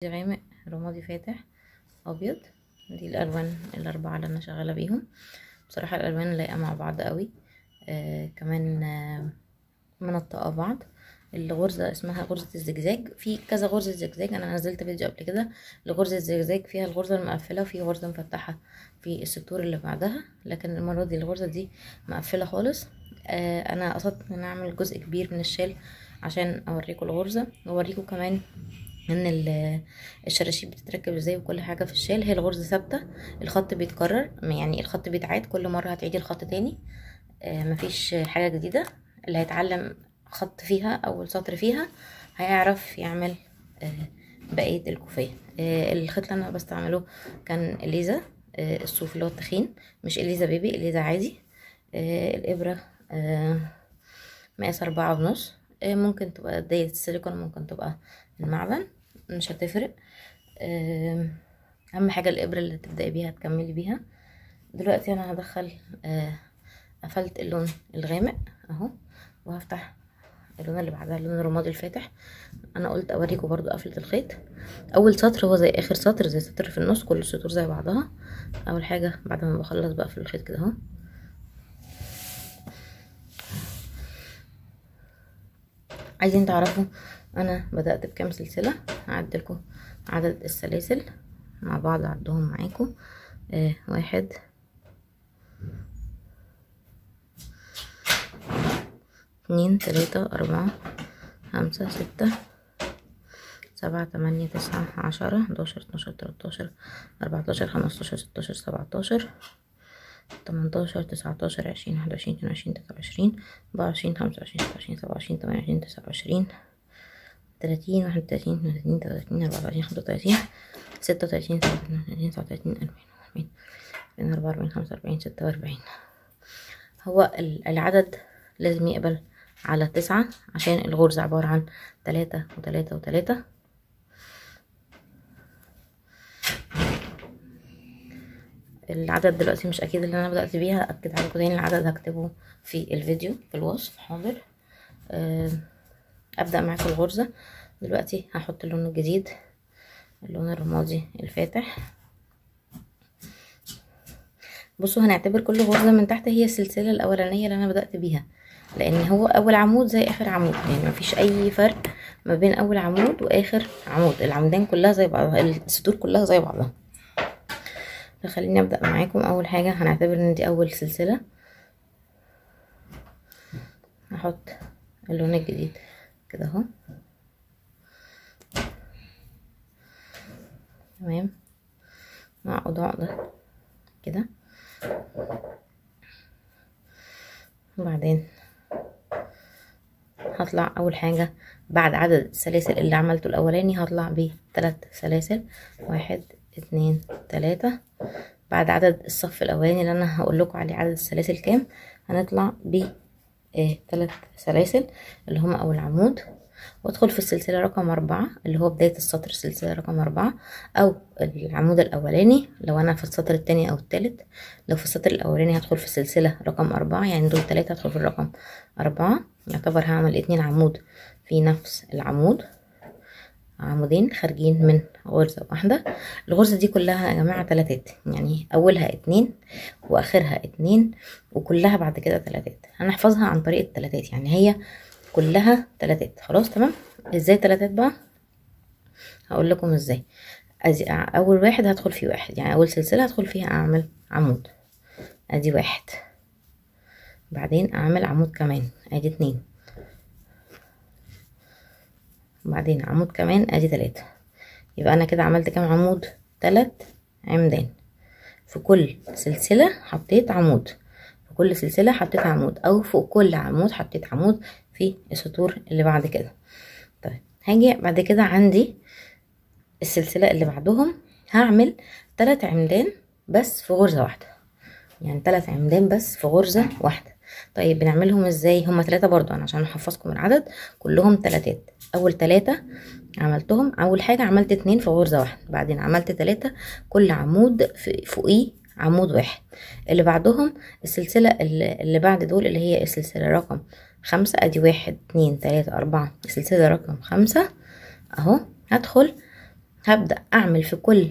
غامق، رمادي فاتح، ابيض. دي الالوان الاربعه اللي انا شغاله بيهم. بصراحه الالوان لايقه مع بعض قوي. كمان منطقه بعض. الغرزه اسمها غرزه الزجزاج، في كذا غرزه زجزاج، انا نزلت فيديو قبل كده لغرزه الزجزاج، فيها الغرزه المقفله وفي غرزه مفتحه في السطور اللي بعدها، لكن المره دي الغرزه دي مقفله خالص. انا قصدت ان انا اعمل جزء كبير من الشال عشان اوريكم الغرزه واوريكم كمان ان الشراشيب بتتركب ازاي وكل حاجه في الشال. هي الغرزه ثابته، الخط بيتكرر، يعني الخط بيتعاد كل مره هتعيدي الخط تاني. مفيش حاجه جديده. اللي هيتعلم خط فيها اول سطر فيها هيعرف يعمل بقيه الكوفيه. الخيط اللي انا بستعمله كان اليزا الصوف اللي هو التخين، مش اليزا بيبي، اليزا عادي. الابره مقاس 4.5. ممكن تبقى دايرة السيليكون، ممكن تبقى المعدن، مش هتفرق. اهم حاجه الابره اللي تبداي بيها تكملي بيها. دلوقتي انا هدخل قفلت اللون الغامق اهو، وهفتح اللون اللي بعدها اللون الرمادي الفاتح. انا قلت اوريكم برضو قفله الخيط. اول سطر هو زي اخر سطر، زي سطر في النص، كل السطور زي بعضها. اول حاجه بعد ما بخلص بقفل الخيط كده اهو. عايزين تعرفوا انا بدأت بكام سلسلة؟ هعدلكم عدد السلاسل مع بعض، اعدهم معاكم. 1 2 3 4 5 6 7 8 9 10 11 12 13 14 15 16 17 18 19 20 21 22 23 24 25 26 27 28 29 30 31 32 33 34 35 36 37 39 40 44 45 46. هو العدد لازم يقبل على 9 عشان الغرزة عبارة عن 3 و3 و3. العدد دلوقتي مش اكيد اللي انا بدأت بيها، اكد عليكم تاني العدد هكتبه في الفيديو في الوصف. حاضر. ابدأ معاكم الغرزة دلوقتي. هحط اللون الجديد، اللون الرمادي الفاتح. بصوا هنعتبر كل غرزة من تحت هي السلسلة الاولانية اللي انا بدأت بيها، لان هو اول عمود زي اخر عمود، يعني مفيش اي فرق ما بين اول عمود واخر عمود، العمودين كلها زي بعضها، السطور كلها زي بعضها. فخليني ابدأ معاكم. اول حاجة هنعتبر ان دي اول سلسلة، هحط اللون الجديد كده اهو. تمام، مع عقدة كده. وبعدين هطلع اول حاجة بعد عدد السلاسل اللي عملته الاولاني، هطلع ب3 سلاسل، 1 2 3. بعد عدد الصف الاولاني اللي انا هقول لكم عليه عدد السلاسل كام، هنطلع ب 3 سلاسل اللي هما اول عمود، وادخل في السلسلة رقم 4 اللي هو بداية السطر، السلسلة رقم 4 او العمود الاولاني لو انا في السطر التاني او التالت. لو في السطر الاولاني هدخل في السلسلة رقم 4، يعني دول 3 هدخل في الرقم 4، يعتبر هعمل 2 عمود في نفس العمود، عمودين خارجين من غرزة واحدة. الغرزة دي كلها يا جماعة تلاتات، يعني اولها 2 واخرها 2 وكلها بعد كده تلاتات. هنحفظها عن طريق التلاتات، يعني هي كلها تلاتات. خلاص تمام. ازاي تلاتات بقى؟ هقول لكم ازاي. اول واحد هدخل فيه 1، يعني اول سلسلة هدخل فيها اعمل عمود، ادي 1. بعدين اعمل عمود كمان، ادي 2. وبعدين عمود كمان، ادي 3. يبقى انا كده عملت كام عمود؟ 3 عمدان. في كل سلسلة حطيت عمود، في كل سلسلة حطيت عمود، او فوق كل عمود حطيت عمود في السطور اللي بعد كده. طيب هاجي بعد كده عندي السلسلة اللي بعدهم، هعمل 3 عمدان بس في غرزة واحدة، يعني 3 عمدان بس في غرزة واحدة. طيب بنعملهم ازاي؟ هما 3 برضو، انا عشان احفظكم العدد كلهم تلاتات. اول 3 عملتهم، اول حاجة عملت 2 في غرزة واحدة، بعدين عملت 3 كل عمود فوقيه عمود واحد. اللي بعدهم السلسلة اللي بعد دول اللي هي السلسلة رقم 5، ادي 1 2 3 4، السلسلة رقم 5 اهو. هدخل هبدأ اعمل في كل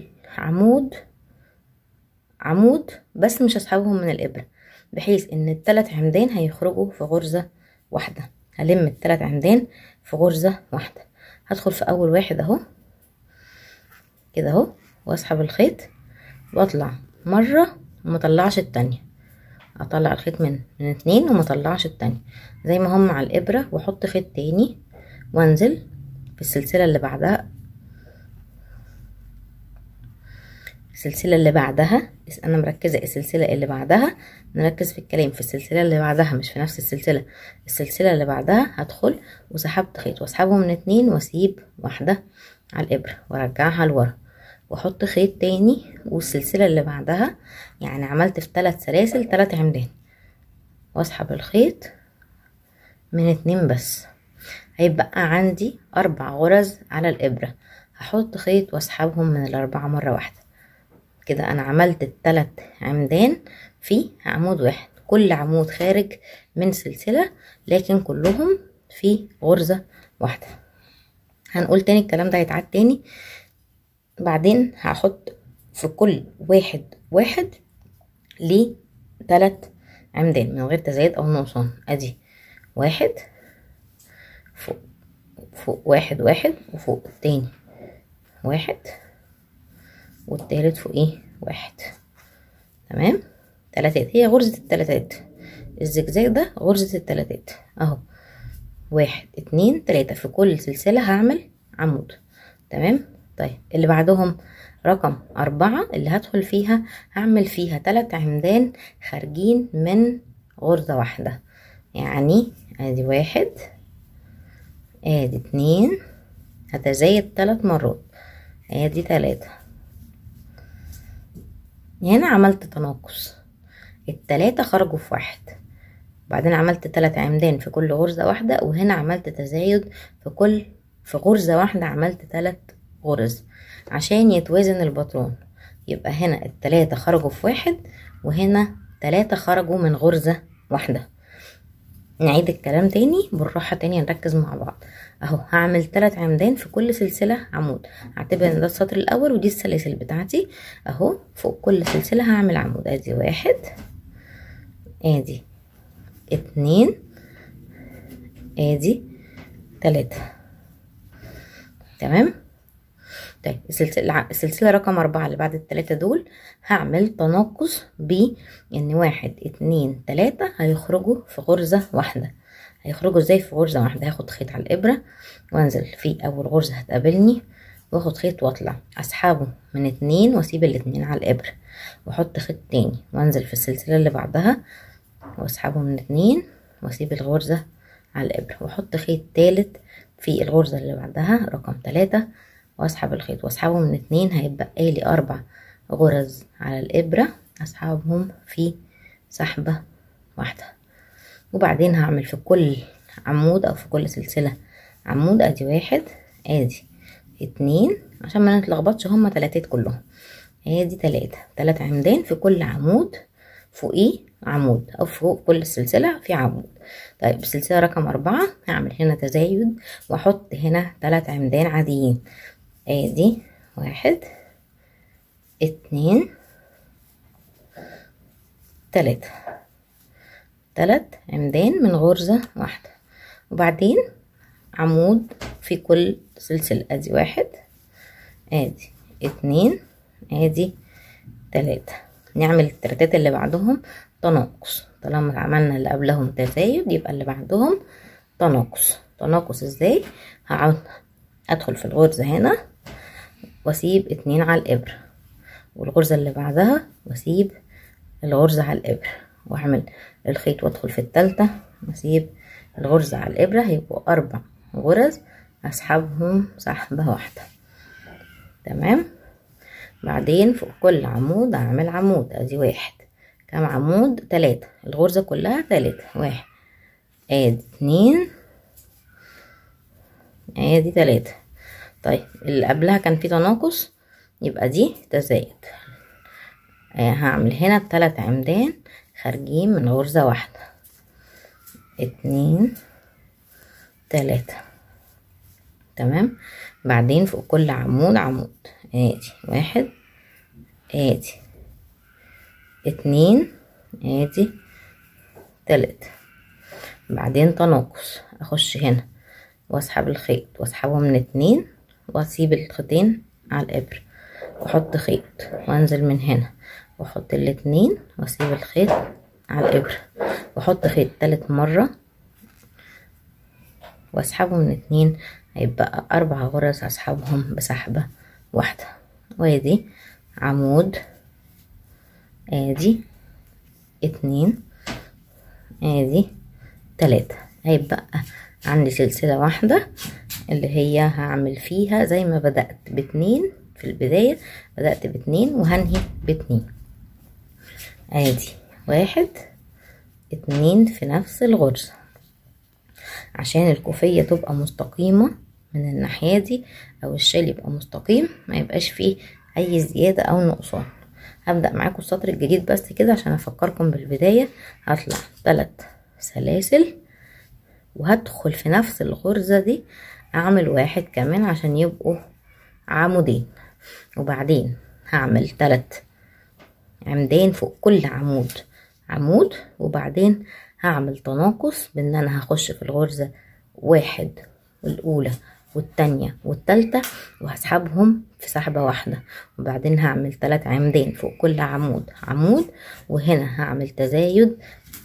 عمود بس مش هسحبهم من الابرة، بحيث ان ال3 عمدان هيخرجوا في غرزة واحدة. هلم ال3 عمدان في غرزة واحدة. هدخل في اول واحد اهو كده اهو، واسحب الخيط واطلع مرة وما طلعش التانية، اطلع الخيط من 2 وما طلعش التانية زي ما هم على الابرة، واحط خيط تاني وانزل في السلسلة اللي بعدها. انا مركزة السلسلة اللي بعدها، نركز في الكلام، في السلسلة اللي بعدها مش في نفس السلسلة اللي بعدها هدخل وسحبت خيط واسحبه من 2 واسيب واحدة على الابرة وارجعها لورا واحط خيط تاني، والسلسلة اللي بعدها يعني عملت في 3 سلاسل 3 عمدان، واسحب الخيط من 2 بس. هيبقى عندي 4 غرز على الابرة، هحط خيط واسحبهم من ال4 مرة واحدة. كده انا عملت ال3 عمدان في عمود واحد، كل عمود خارج من سلسلة لكن كلهم في غرزة واحدة. هنقول تاني الكلام ده هيتعاد تاني. بعدين هحط في كل واحد ليه 3 عمدان من غير تزايد او نقصان. ادي واحد فوق واحد وفوق التاني واحد والتالت فوقيه واحد. تمام، تلاتات، هي غرزة التلاتات، الزجزاج ده غرزة التلاتات اهو. 1 2 3 في كل سلسلة هعمل عمود. تمام. طيب اللي بعدهم رقم 4 اللي هدخل فيها هعمل فيها 3 عمدان خارجين من غرزة واحدة، يعني ادي 1 ادي 2 هتزايد 3 مرات ادي 3. هنا عملت تناقص، ال3 خرجوا في واحد، بعدين عملت 3 عمدان في كل غرزة واحدة، وهنا عملت تزايد في غرزة واحدة عملت 3 غرز عشان يتوازن الباترون. يبقى هنا ال3 خرجوا في واحد وهنا 3 خرجوا من غرزة واحدة. نعيد الكلام تاني بالراحة تاني نركز مع بعض اهو. هعمل 3 عمدان في كل سلسلة عمود، هعتبر ان ده السطر الاول ودي السلاسل بتاعتي اهو. فوق كل سلسلة هعمل عمود، ادي 1 ادي 2 ادي 3. تمام. طيب السلسلة رقم 4 اللي بعد ال3 دول هعمل تناقص ان 1 2 3 هيخرجوا في غرزة واحدة. هيخرجوا ازاي في غرزة واحدة؟ هاخد خيط على الابرة وانزل في اول غرزة هتقابلني، واخد خيط واطلع اسحبه من 2 واسيب ال2 على الابرة، واحط خيط تاني وانزل في السلسلة اللي بعدها واسحبه من 2 واسيب الغرزة على الابرة، واحط خيط تالت في الغرزة اللي بعدها رقم 3 واسحب الخيط واسحبه من 2. هيبقى لي 4 غرز على الابرة اسحبهم في سحبة واحدة. وبعدين هعمل في كل عمود او في كل سلسلة عمود، ادي 1 ادي 2 عشان ما نتلخبطش، هما 3 كلهم، ادي 3 عمدان في كل عمود فوقيه عمود، او فوق كل سلسلة في عمود. طيب السلسلة رقم 4 هعمل هنا تزايد واحط هنا 3 عمدان عاديين، ادي 1 2 3 عمدان من غرزة واحدة، وبعدين عمود في كل سلسلة، ادي 1 ادي 2 ادي 3. نعمل التلاتات اللي بعدهم تناقص، طالما عملنا اللي قبلهم تزايد يبقى اللي بعدهم تناقص ازاي؟ ادخل في الغرزة هنا واسيب 2 على الابرة، والغرزة اللي بعدها واسيب الغرزة على الابرة، واعمل الخيط وادخل في التالتة واسيب الغرزة على الابرة، هيبقوا 4 غرز اسحبهم سحبة واحدة. تمام. بعدين فوق كل عمود اعمل عمود، ادي 1 كام عمود؟ 3، الغرزة كلها 3 1 ادي 2 ادي 3. طيب اللي قبلها كان في تناقص يبقى دي تزايد. هعمل هنا 3 عمدان خارجين من غرزة واحدة، 2 3 تمام. بعدين فوق كل عمود عمود، ادي واحد، ادي اتنين، ادي تلاتة. بعدين تناقص، اخش هنا واسحب الخيط واسحبه من اتنين واسيب الخيطين على الابر واحط خيط وانزل من هنا واحط الاتنين واسيب الخيط على الابر واحط خيط تالت مرة واسحبه من اتنين، هيبقى 4 غرز هسحبهم بسحبة واحدة. وادي عمود، ادي اتنين، ادي تلاتة، هيبقى عندي سلسلة واحدة اللي هي هعمل فيها زي ما بدأت باتنين في البداية، بدأت باتنين وهنهي باتنين. ادي واحد اتنين في نفس الغرزة عشان الكوفية تبقى مستقيمة من الناحية دي او الشال يبقى مستقيم، ما يبقاش فيه اي زيادة او نقصان. هبدأ معاكم السطر الجديد بس كده عشان افكركم بالبداية. هطلع 3 سلاسل وهدخل في نفس الغرزة دي اعمل واحد كمان عشان يبقوا عمودين، وبعدين هعمل 3 عمدان فوق كل عمود عمود، وبعدين هعمل تناقص بان انا هخش في الغرزة واحد والاولى والتانية والتالتة وهسحبهم في سحبة واحدة، وبعدين هعمل 3 عمدان فوق كل عمود عمود، وهنا هعمل تزايد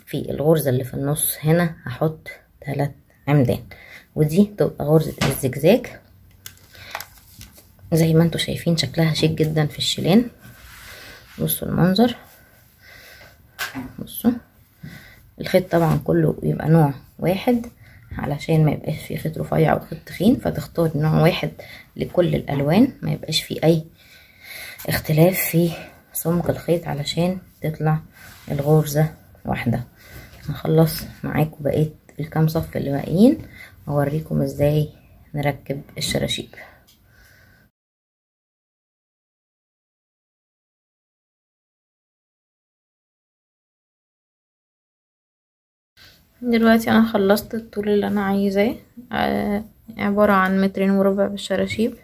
في الغرزة اللي في النص، هنا هحط 3 عمدان، ودي تبقى غرزة الزجزاج زي ما انتوا شايفين. شكلها شيك جدا في الشيلان. بصوا المنظر، بصوا الخيط طبعا كله يبقى نوع واحد علشان ما يبقاش فيه خيط رفيع وخيط تخين، فتختار نوع واحد لكل الالوان، ما يبقاش فيه اي اختلاف في سمك الخيط علشان تطلع الغرزة واحدة. هخلص معاكم بقية الكام صف اللي باقيين واوريكم ازاي نركب الشراشيب. دلوقتي انا خلصت الطول اللي انا عايزاه، عبارة عن 2.25 متر بالشراشيب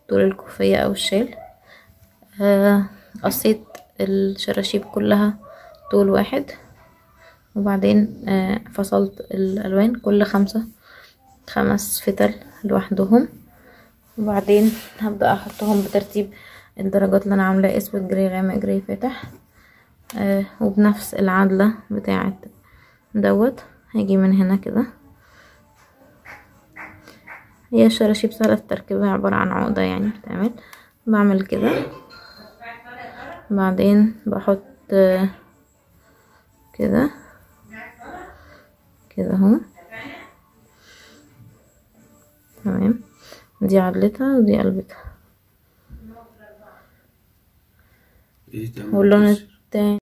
طول الكوفية او الشال. قصيت الشراشيب كلها طول واحد، وبعدين فصلت الالوان كل 5 فتل لوحدهم، وبعدين هبدأ احطهم بترتيب الدرجات اللي انا عاملاه، اسود جراي غامق جراي فاتح، وبنفس العدلة بتاعة دوت. هاجي من هنا كده، هي الشراشيب سهلة في تركيبها، عبارة عن عقدة يعني بتعمل، بعمل كده بعدين بحط كده كده اهو، تمام. دي عدلتها ودي قلبتها. واللون التاني